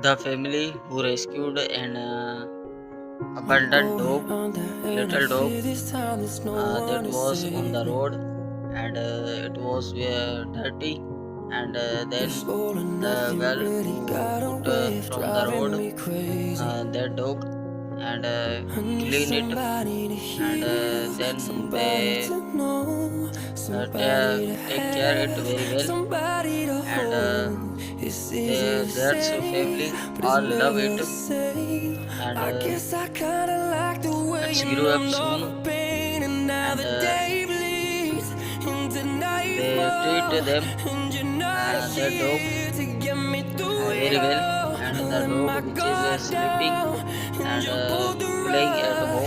The family who rescued an abandoned dog, little dog, that was on the road, and it was dirty, and then the girl who put from the road their dog and clean it, and then they take care it very well, and their family all love it, and it's grew up soon, and they treat them their dog very well, and the dog which is sleeping and playing at home